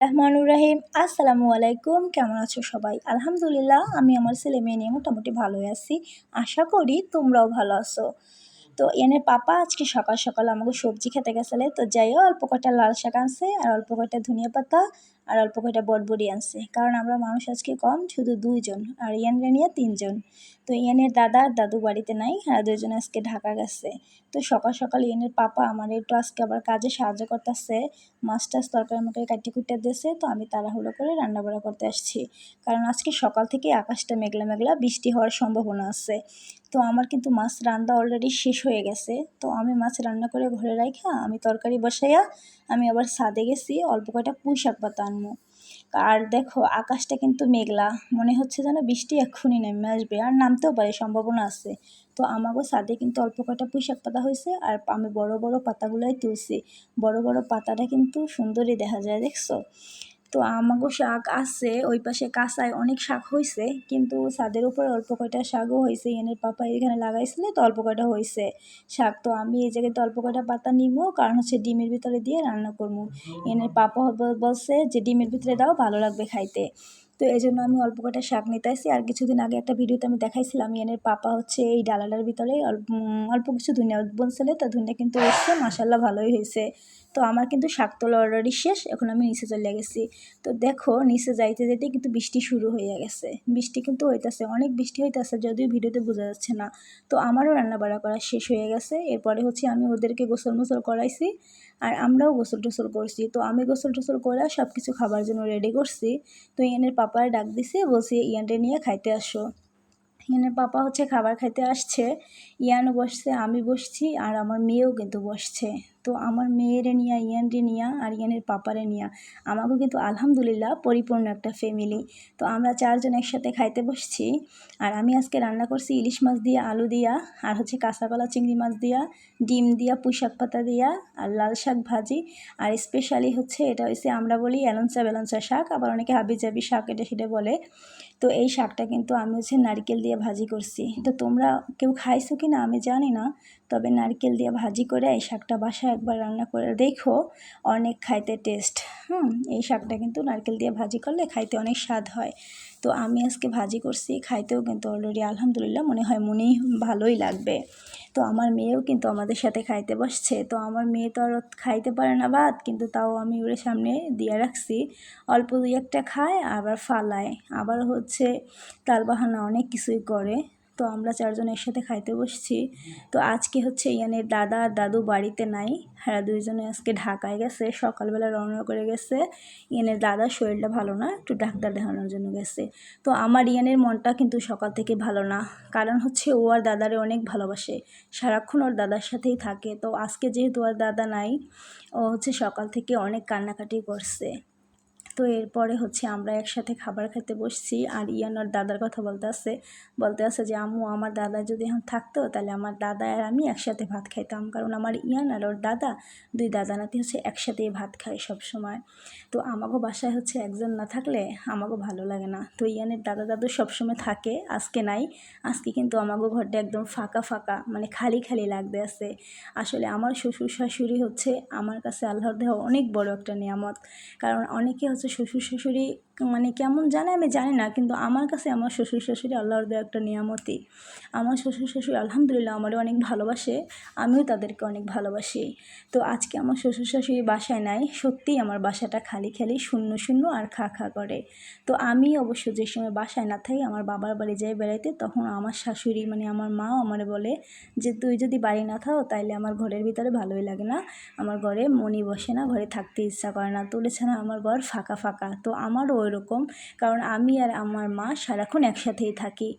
রহমানুর রাহিম। আসসালামু আলাইকুম। কেমন আছো সবাই? আলহামদুলিল্লাহ, আমি আমার ছেলে মেয়ে নিয়ে মোটামুটি ভালোই আছি। আশা করি তোমরাও ভালো আছো। তো এনের পাপা আজকে সকাল সকাল আমাকে সবজি খেতে গেছিলে, তো যাইও অল্প কয়টা লাল শাক আনছে আর অল্প কয়টা ধনিয়া পাতা আর অল্প কয়টা বটবড়ি আনছে, কারণ আমরা মানুষ আজকে কম, শুধু 2জন, আর ইয়ানরে নিয়ে 3জন। তো ইয়ানের দাদা আর দাদু বাড়িতে নাই, আর 2জন আজকে ঢাকা গেছে। তো সকাল সকাল ইয়ানের পাপা আমার একটু আজকে আবার কাজে সাহায্য করতেছে, মাছ টাছ তরকারি মরকারি কাটি কুটে দিয়েছে। তো আমি তাড়াহুড়ো করে রান্না বাড়া করতে আসছি, কারণ আজকে সকাল থেকে আকাশটা মেঘলা মেঘলা, বৃষ্টি হওয়ার সম্ভাবনা আছে। তো আমার কিন্তু মাছ রান্না অলরেডি শেষ হয়ে গেছে। তো আমি মাছ রান্না করে ঘরে রাখা আমি তরকারি বসাইয়া আমি আবার ছাদে গেছি অল্প কয়টা পুঁই শাক পাতা আনবো। আর দেখো আকাশটা কিন্তু মেঘলা, মনে হচ্ছে যেন বৃষ্টি এক্ষুনি নেমে আসবে, আর নামতেও পারে, সম্ভাবনা আছে। তো আমাগো ছাদে কিন্তু অল্প কয়টা পুঁই শাক পাতা হয়েছে, আর আমি বড় বড় পাতাগুলোই তুলছি। বড় বড় পাতাটা কিন্তু সুন্দরই দেখা যায়, দেখছো? তো আমাগো শাক আছে ওই পাশে কাঁচায়, অনেক শাক হয়েছে, কিন্তু ছাদের উপরে অল্প কয়টা শাকও হয়েছে। এনের পাপা এখানে লাগাইছিল, তো অল্প কয়টা হয়েছে শাক। তো আমি এই জায়গাতে অল্প কয়টা পাতা নিবো, কারণ হচ্ছে ডিমের ভিতরে দিয়ে রান্না করবো। এনের পাপা বলছে যে ডিমের ভিতরে দাও, ভালো লাগবে খাইতে। তো এই জন্য আমি অল্প কয়টা শাক নিতে আসি। আর কিছুদিন আগে একটা ভিডিওতে আমি দেখাইছিলাম এনের পাপা হচ্ছে এই ডালাটার ভিতরে অল্প কিছু ধনিয়া বলছিল, তো ধনিয়া কিন্তু এসছে, মাসাল্লাহ ভালোই হয়েছে। তো আমার কিন্তু শাক তোলা অলরেডি শেষ, এখন আমি নিচে চলে গেছি। তো দেখো নিচে যাইতে যেতে কিন্তু বৃষ্টি শুরু হয়ে গেছে, বৃষ্টি কিন্তু হইতেছে, অনেক বৃষ্টি হইতেছে, যদিও ভিডিওতে বোঝা যাচ্ছে না। তো আমারও রান্না বাড়া করা শেষ হয়ে গেছে। এরপরে হচ্ছে আমি ওদেরকে গোসল মোসল করাইছি, আর আমরাও গোসল টোসল করছি। তো আমি গোসল টোসল করে সব কিছু খাবার জন্য রেডি করছি। তো ইয়ানের পাপার ডাক দিছে, বলছি ইয়ানরে নিয়ে খাইতে আসো। ইয়ানের পাপা হচ্ছে খাবার খাইতে আসছে, ইয়ানও বসছে, আমি বসছি, আর আমার মেয়েও কিন্তু বসছে। তো আমার মেয়েরে নিয়া, ইয়ানরে নিয়া, আর ইয়ানের পাপারে নিয়া আমাকেও কিন্তু আলহামদুলিল্লাহ পরিপূর্ণ একটা ফ্যামিলি। তো আমরা 4জন একসাথে খাইতে বসছি। আর আমি আজকে রান্না করছি ইলিশ মাছ দিয়া, আলু দিয়া, আর হচ্ছে কাঁচাকলা চিংড়ি মাছ দিয়া, ডিম দিয়া, পুঁই শাক পাতা দিয়া, আর লাল শাক ভাজি। আর স্পেশালি হচ্ছে এটা হচ্ছে আমরা বলি এলঞ্চা বেলঞ্চা শাক, আবার অনেকে হাবিজাবি শাক এটা সেটা বলে। তো এই শাকটা কিন্তু আমি হচ্ছে নারকেল দিয়ে ভাজি করছি। তো তোমরা কেউ খাইছো কি না আমি জানি না, তবে নারকেল দিয়ে ভাজি করে এই শাকটা বাসায় একবার রান্না করে দেখো, অনেক খাইতে টেস্ট। এই শাকটা কিন্তু নারকেল দিয়ে ভাজি করলে খাইতে অনেক স্বাদ হয়। তো আমি আজকে ভাজি করছি, খাইতেও কিন্তু অলরেডি আলহামদুলিল্লাহ মনেই ভালোই লাগবে। তো আমার মেয়েও কিন্তু আমাদের সাথে খাইতে বসছে। তো আমার মেয়ে তো আর খাইতে পারে না ভাত, কিন্তু তাও আমি ওর সামনে দিয়ে রাখছি, অল্প 2-1টা খায় আবার ফালায়, আবার হচ্ছে তালবাহানা অনেক কিছুই করে। তো আমরা 4জন একসাথে খাইতে বসছি। তো আজকে হচ্ছে ইয়ানের দাদা আর দাদু বাড়িতে নাই, হ্যাঁ 2জনে আজকে ঢাকায় গেছে, সকালবেলা রওনা করে গেছে। ইয়ানের দাদার শরীরটা ভালো না, একটু ডাক্তার দেখানোর জন্য গেছে। তো আমার ইয়ানের মনটা কিন্তু সকাল থেকে ভালো না, কারণ হচ্ছে ও আর দাদারে অনেক ভালোবাসে, সারাক্ষণ ওর দাদার সাথেই থাকে। তো আজকে যেহেতু ওর দাদা নাই, ও হচ্ছে সকাল থেকে অনেক কান্নাকাটি করছে। তো এরপরে হচ্ছে আমরা একসাথে খাবার খেতে বসছি, আর ইয়ান ওর দাদার কথা বলতে আছে যে আম্মু, আমার দাদা যদি এখন থাকতো তাহলে আমার দাদা আর আমি একসাথে ভাত খাইতাম, কারণ আমার ইয়ান আর ওর দাদা, 2 দাদা নাতি হচ্ছে একসাথেই ভাত খায় সব সময়। তো আমাগো বাসায় হচ্ছে একজন না থাকলে আমাগো ভালো লাগে না। তো ইয়ানের দাদা দাদু সবসময় থাকে, আজকে নাই। আজকে কিন্তু আমাগো ঘরটা একদম ফাঁকা ফাঁকা, মানে খালি খালি লাগতে আছে। আসলে আমার শ্বশুর শাশুড়ি হচ্ছে আমার কাছে আল্লাহর দেওয়া অনেক বড় একটা নিয়ামত। কারণ অনেকে হচ্ছে শ্বশুর শাশুড়ি মানে কেমন জানে আমি জানি না, কিন্তু আমার কাছে আমার শ্বশুর শাশুড়ি আল্লাহর দেওয়া একটা নিয়ামতই। আমার শ্বশুর শাশুড়ি আলহামদুলিল্লাহ আমারও অনেক ভালোবাসে, আমিও তাদেরকে অনেক ভালোবাসি। তো আজকে আমার শ্বশুর শাশুড়ি বাসায় নাই, সত্যিই আমার বাসাটা খালি খালি শূন্য শূন্য আর খা খা করে। তো আমি অবশ্য যে সময় বাসায় না থাকি, আমার বাবার বাড়ি যাই বেড়াইতে, তখন আমার শাশুড়ি মানে আমার মাও আমারে বলে যে তুই যদি বাড়ি না থাও তাইলে আমার ঘরের ভিতরে ভালোই লাগে না, আমার ঘরে মনই বসে না, ঘরে থাকতে ইচ্ছা করে না, তুলেছে না আমার ঘর ফাঁকা ফাঁকা। তো আমারও ওই রকম, কারণ আমি আর আমার মা সারাক্ষণ একসাথেই থাকি।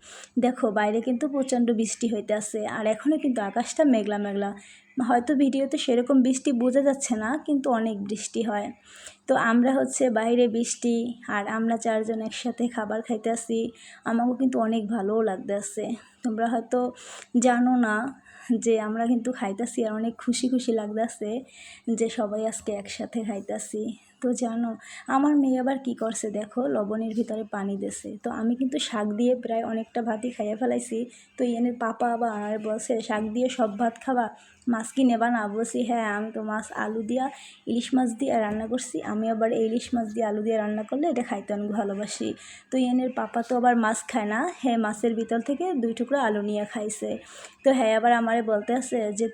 দেখো বাইরে কিন্তু প্রচণ্ড বৃষ্টি হইতে আছে, আর এখনও কিন্তু আকাশটা মেঘলা মেঘলা, হয়তো ভিডিওতে সেরকম বৃষ্টি বোঝা যাচ্ছে না, কিন্তু অনেক বৃষ্টি হয়। তো আমরা হচ্ছে বাইরে বৃষ্টি, আর আমরা 4জন একসাথে খাবার খাইতে আসি, আমাকেও কিন্তু অনেক ভালোও লাগতে আছে। তোমরা হয়তো জানো না যে আমরা কিন্তু খাইতেছি, আর অনেক খুশি খুশি লাগতেছে যে সবাই আজকে একসাথে খাইতেছি। তো জানো আমার মেয়ে আবার কী করছে দেখো, লবণের ভিতরে পানি দিয়েছে। তো আমি কিন্তু শাক দিয়ে প্রায় অনেকটা ভাতই খাইয়ে ফেলাইছি। তো এনে পাপা আবার বলছে শাক দিয়ে সব ভাত খাবা, মাছ কি নেবা না? বলছি হ্যাঁ, আমি তো মাছ আলু দিয়া ইলিশ মাছ দিয়ে রান্না করছি। আমি আবার এই ইলিশ মাছ দিয়ে আলু দিয়ে রান্না করলে এটা খাইতে অনেক ভালোবাসি। তো এনের পাপা তো আবার মাছ খায় না, হ্যাঁ মাছের ভিতর থেকে 2 টুকরো আলু নিয়ে খাইছে। তো হ্যাঁ আবার আমারে বলতে আছে যে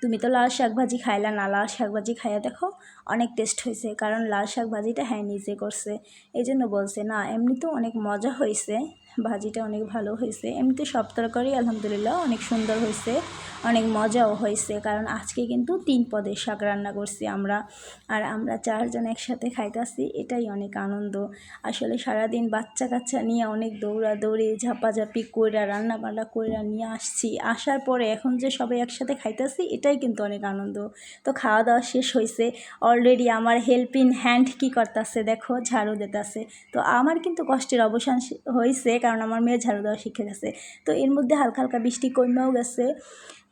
তুমি তো লাল শাক ভাজি খাইলা না, লাল শাক ভাজি খাইয়া দেখো, অনেক টেস্ট হয়েছে। কারণ লাল শাক ভাজিটা হ্যাঁ নিজে করছে, এই জন্য বলছে। না এমনিতেও অনেক মজা হয়েছে, ভাজিটা অনেক ভালো হয়েছে। এমনিতে সব তরকারি আলহামদুলিল্লাহ অনেক সুন্দর হয়েছে, অনেক মজাও হয়েছে। কারণ আজকে কিন্তু 3 পদের শাক রান্না করছি আমরা, আর আমরা 4 জন একসাথে খাইতেছি, এটাই অনেক আনন্দ। আসলে সারাদিন বাচ্চা কাচ্চা নিয়ে অনেক দৌড়াদৌড়ি ঝাপাঝাপি কইরা রান্না বান্না কইরা নিয়ে আসছি, আসার পরে এখন যে সবাই একসাথে খাইতেছি এটাই কিন্তু অনেক আনন্দ। তো খাওয়া দাওয়া শেষ হয়েছে, অলরেডি আমার হেল্পিং হ্যান্ড কী করতেছে দেখো, ঝাড়ু দিতেছে। তো আমার কিন্তু কষ্টের অবসান হয়েছে, কারণ আমার মেয়ে ঝাড়ু দেওয়া শিখে গেছে। তো এর মধ্যে হালকা হালকা বৃষ্টি কমেও গেছে,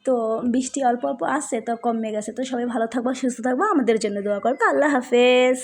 তো বৃষ্টি অল্প অল্প আসছে, তো কমে গেছে। তো সবাই ভালো থাকবো, সুস্থ থাকবো, আমাদের জন্য দোয়া করবো। আল্লাহ হাফেজ।